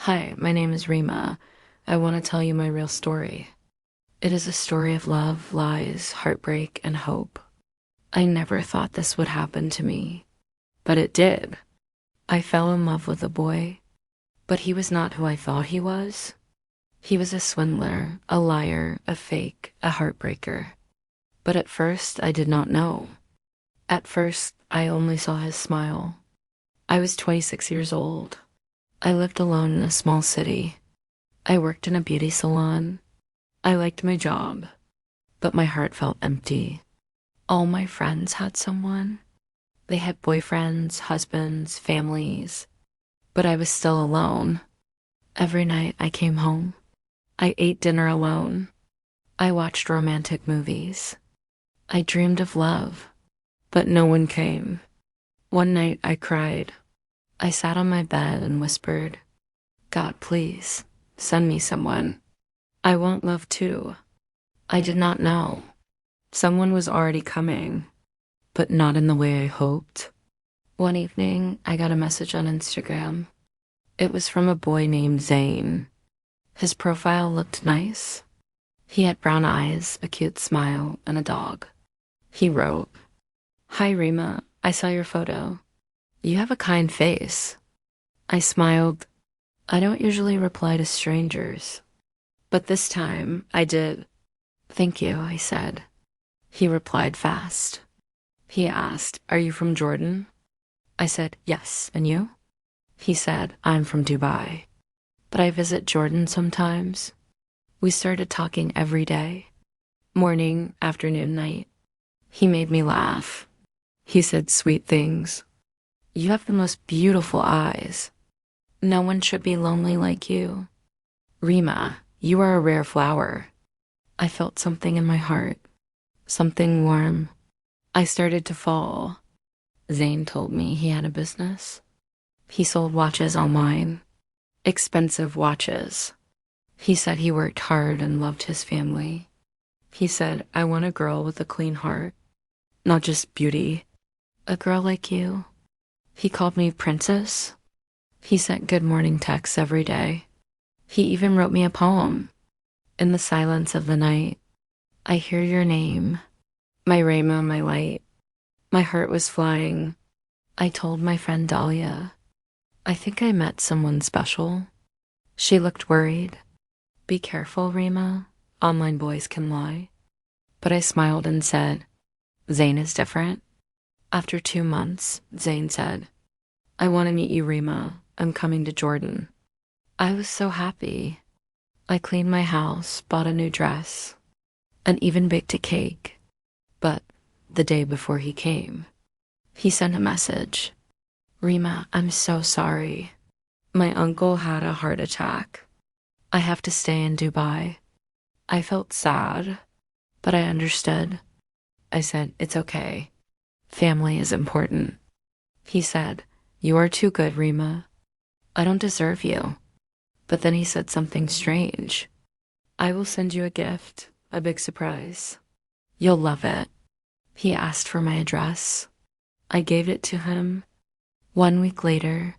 Hi, my name is Rima. I want to tell you my real story. It is a story of love, lies, heartbreak, and hope. I never thought this would happen to me, but it did. I fell in love with a boy, but he was not who I thought he was. He was a swindler, a liar, a fake, a heartbreaker. But at first, I did not know. At first, I only saw his smile. I was 26 years old. I lived alone in a small city. I worked in a beauty salon. I liked my job, but my heart felt empty. All my friends had someone. They had boyfriends, husbands, families, but I was still alone. Every night I came home. I ate dinner alone. I watched romantic movies. I dreamed of love, but no one came. One night I cried. I sat on my bed and whispered, "God, please, send me someone. I want love too." I did not know. Someone was already coming, but not in the way I hoped. One evening, I got a message on Instagram. It was from a boy named Zane. His profile looked nice. He had brown eyes, a cute smile, and a dog. He wrote, "Hi Rima, I saw your photo. You have a kind face." I smiled. I don't usually reply to strangers, but this time I did. "Thank you," I said. He replied fast. He asked, "Are you from Jordan?" I said, "Yes, and you?" He said, "I'm from Dubai, but I visit Jordan sometimes." We started talking every day, morning, afternoon, night. He made me laugh. He said sweet things. "You have the most beautiful eyes. No one should be lonely like you. Rima, you are a rare flower." I felt something in my heart, something warm. I started to fall. Zane told me he had a business. He sold watches online, expensive watches. He said he worked hard and loved his family. He said, "I want a girl with a clean heart, not just beauty. A girl like you." He called me princess. He sent good morning texts every day. He even wrote me a poem. In the silence of the night, I hear your name, my Rama, my light. My heart was flying. I told my friend Dahlia, "I think I met someone special." She looked worried. "Be careful, Rima. Online boys can lie." But I smiled and said, "Zane is different." After 2 months, Zane said, "I want to meet you, Rima. I'm coming to Jordan." I was so happy. I cleaned my house, bought a new dress, and even baked a cake. But the day before he came, he sent a message. "Rima, I'm so sorry. My uncle had a heart attack. I have to stay in Dubai." I felt sad, but I understood. I said, "It's okay. Family is important." He said, "You are too good, Rima. I don't deserve you." But then he said something strange. "I will send you a gift, a big surprise. You'll love it." He asked for my address. I gave it to him. 1 week later,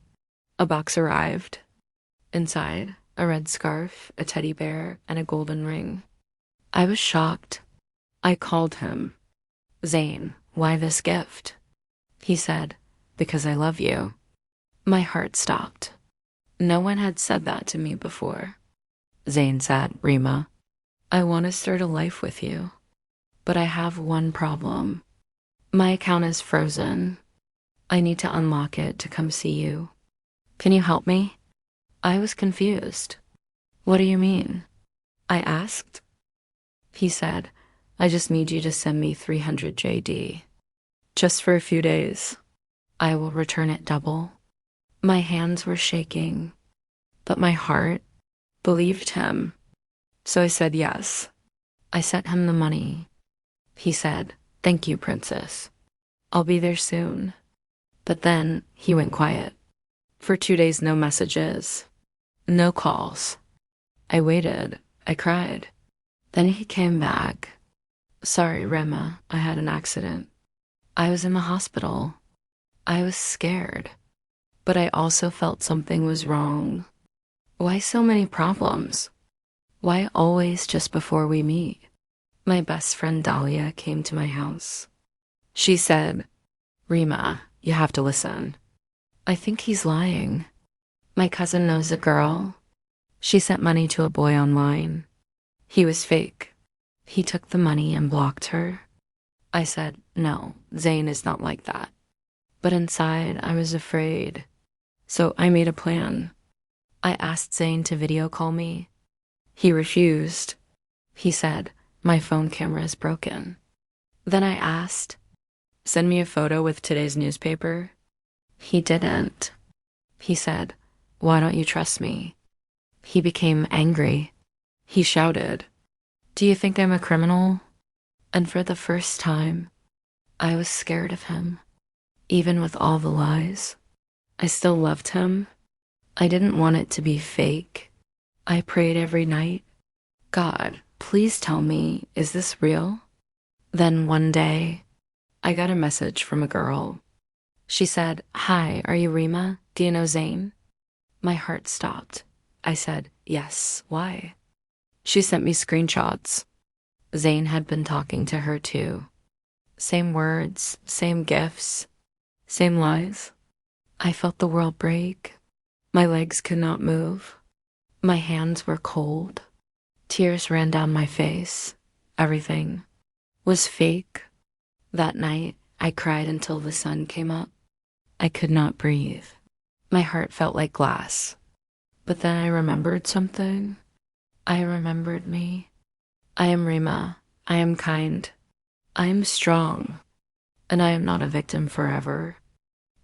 a box arrived. Inside, a red scarf, a teddy bear, and a golden ring. I was shocked. I called him. "Zane, why this gift?" He said, "Because I love you." My heart stopped. No one had said that to me before. Zane said, "Rima, I want to start a life with you, but I have one problem. My account is frozen. I need to unlock it to come see you. Can you help me?" I was confused. "What do you mean?" I asked. He said, "I just need you to send me 300 JD. Just for a few days. I will return it double." My hands were shaking, but my heart believed him. So I said yes. I sent him the money. He said, "Thank you, princess. I'll be there soon." But then he went quiet. For 2 days, no messages, no calls. I waited. I cried. Then he came back. "Sorry, Rema, I had an accident." I was in the hospital. I was scared, but I also felt something was wrong. Why so many problems? Why always just before we meet? My best friend Dahlia came to my house. She said, Rima, you have to listen. I think he's lying. My cousin knows a girl. She sent money to a boy online. He was fake. He took the money and blocked her. I said, no, Zane is not like that. But inside, I was afraid. So I made a plan. I asked Zane to video call me. He refused. He said, my phone camera is broken. Then I asked, send me a photo with today's newspaper. He didn't. He said, why don't you trust me? He became angry. He shouted, do you think I'm a criminal? And for the first time, I was scared of him. Even with all the lies, I still loved him. I didn't want it to be fake. I prayed every night, God, please tell me, is this real? Then one day, I got a message from a girl. She said, hi, are you Rima? Do you know Zane? My heart stopped. I said, yes, why? She sent me screenshots. Zane had been talking to her too. Same words, same gifts, same lies. I felt the world break. My legs could not move. My hands were cold. Tears ran down my face. Everything was fake. That night, I cried until the sun came up. I could not breathe. My heart felt like glass. But then I remembered something. I remembered me. I am Rima. I am kind. I am strong. And I am not a victim forever.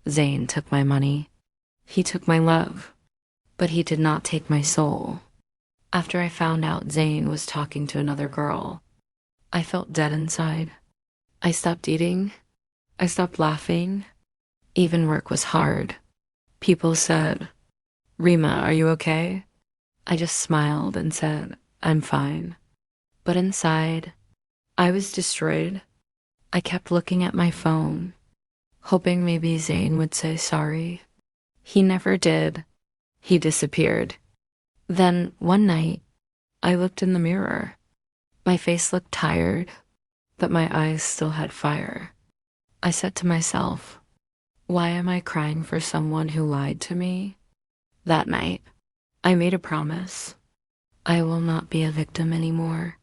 Zane took my money. He took my love. But he did not take my soul. After I found out Zane was talking to another girl, I felt dead inside. I stopped eating. I stopped laughing. Even work was hard. People said, Rima, are you okay? I just smiled and said, I'm fine. But inside, I was destroyed. I kept looking at my phone, hoping maybe Zane would say sorry. He never did. He disappeared. Then, one night, I looked in the mirror. My face looked tired, but my eyes still had fire. I said to myself, why am I crying for someone who lied to me? That night, I made a promise. I will not be a victim anymore.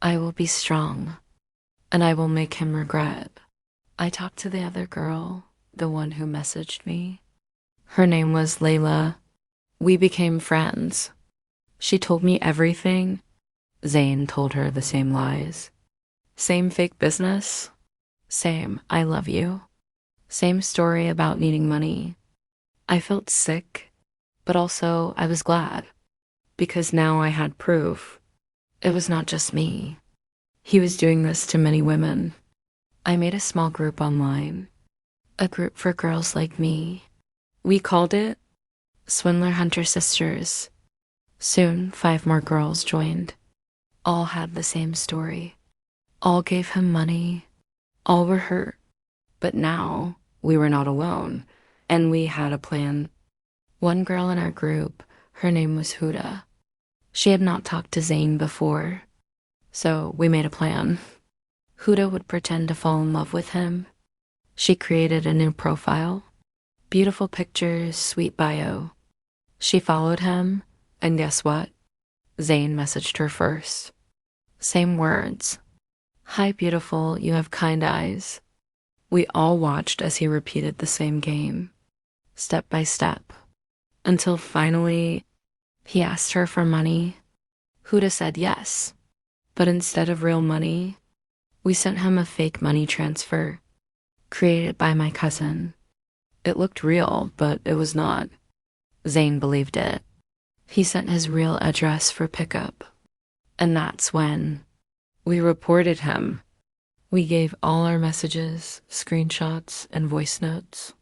I will be strong, and I will make him regret. I talked to the other girl, the one who messaged me. Her name was Layla. We became friends. She told me everything. Zane told her the same lies. Same fake business. Same, I love you. Same story about needing money. I felt sick, but also I was glad, because now I had proof. It was not just me. He was doing this to many women. I made a small group online, a group for girls like me. We called it Swindler Hunter Sisters. Soon, 5 more girls joined. All had the same story. All gave him money. All were hurt. But now, we were not alone, and we had a plan. One girl in our group, her name was Huda. She had not talked to Zane before, so we made a plan. Huda would pretend to fall in love with him. She created a new profile. Beautiful pictures, sweet bio. She followed him, and guess what? Zane messaged her first. Same words. Hi, beautiful, you have kind eyes. We all watched as he repeated the same game, step by step, until finally he asked her for money. Huda said yes, but instead of real money, we sent him a fake money transfer created by my cousin. It looked real, but it was not. Zane believed it. He sent his real address for pickup, and that's when we reported him. We gave all our messages, screenshots, and voice notes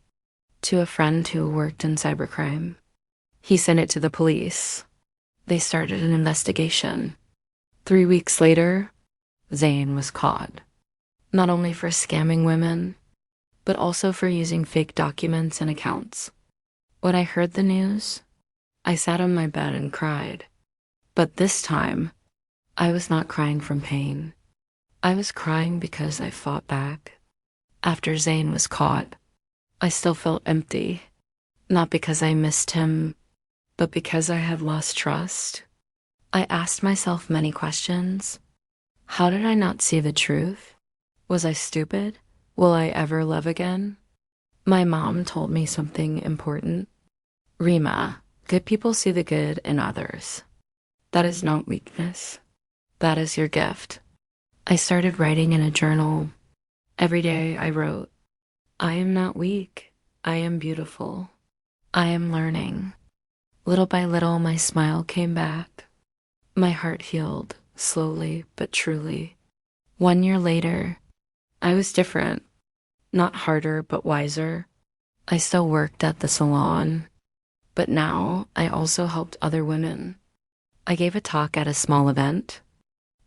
to a friend who worked in cybercrime. He sent it to the police. They started an investigation. 3 weeks later, Zane was caught, not only for scamming women, but also for using fake documents and accounts. When I heard the news, I sat on my bed and cried. But this time, I was not crying from pain. I was crying because I fought back. After Zane was caught, I still felt empty. Not because I missed him, but because I had lost trust. I asked myself many questions. How did I not see the truth? Was I stupid? Will I ever love again? My mom told me something important. Rima, good people see the good in others. That is not weakness. That is your gift. I started writing in a journal. Every day I wrote, I am not weak. I am beautiful. I am learning. Little by little, my smile came back. My heart healed, slowly but truly. 1 year later, I was different. Not harder, but wiser. I still worked at the salon, but now I also helped other women. I gave a talk at a small event,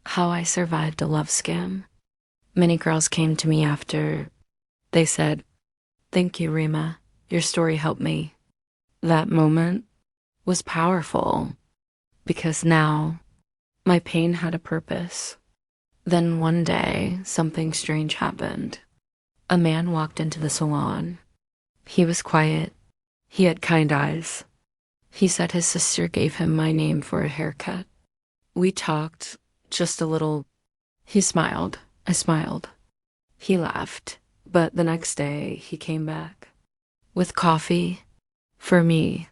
how I survived a love scam. Many girls came to me after. They said, thank you, Rima. Your story helped me. That moment was powerful because now my pain had a purpose. Then one day, something strange happened. A man walked into the salon. He was quiet. He had kind eyes. He said his sister gave him my name for a haircut. We talked just a little. He smiled. I smiled. He laughed. But the next day, he came back with coffee for me.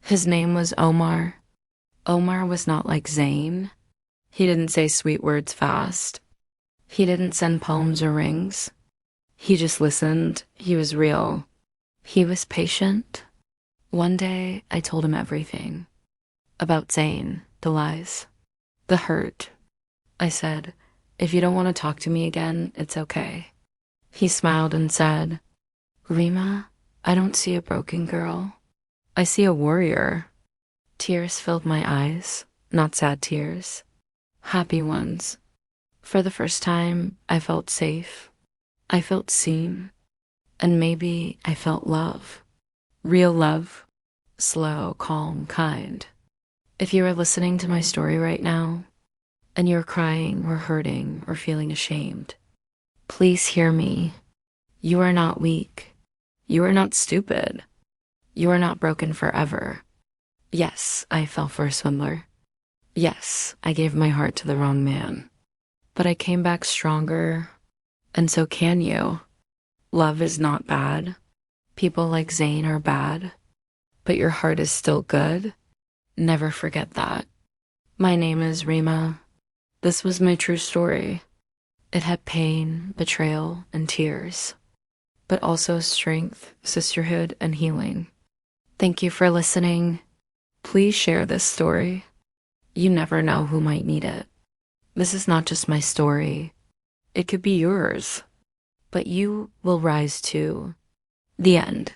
His name was Omar. Omar was not like Zayn. He didn't say sweet words fast. He didn't send poems or rings. He just listened. He was real. He was patient. One day, I told him everything. About Zayn, the lies, the hurt. I said, if you don't want to talk to me again, it's okay. He smiled and said, Rima, I don't see a broken girl. I see a warrior. Tears filled my eyes, not sad tears. Happy ones. For the first time, I felt safe. I felt seen. And maybe I felt love. Real love. Slow, calm, kind. If you are listening to my story right now, and you're crying or hurting or feeling ashamed, please hear me. You are not weak. You are not stupid. You are not broken forever. Yes, I fell for a swindler. Yes, I gave my heart to the wrong man. But I came back stronger, and so can you. Love is not bad. People like Zayn are bad, but your heart is still good. Never forget that. My name is Rima. This was my true story. It had pain, betrayal, and tears, but also strength, sisterhood, and healing. Thank you for listening. Please share this story. You never know who might need it. This is not just my story. It could be yours, but you will rise too. The end.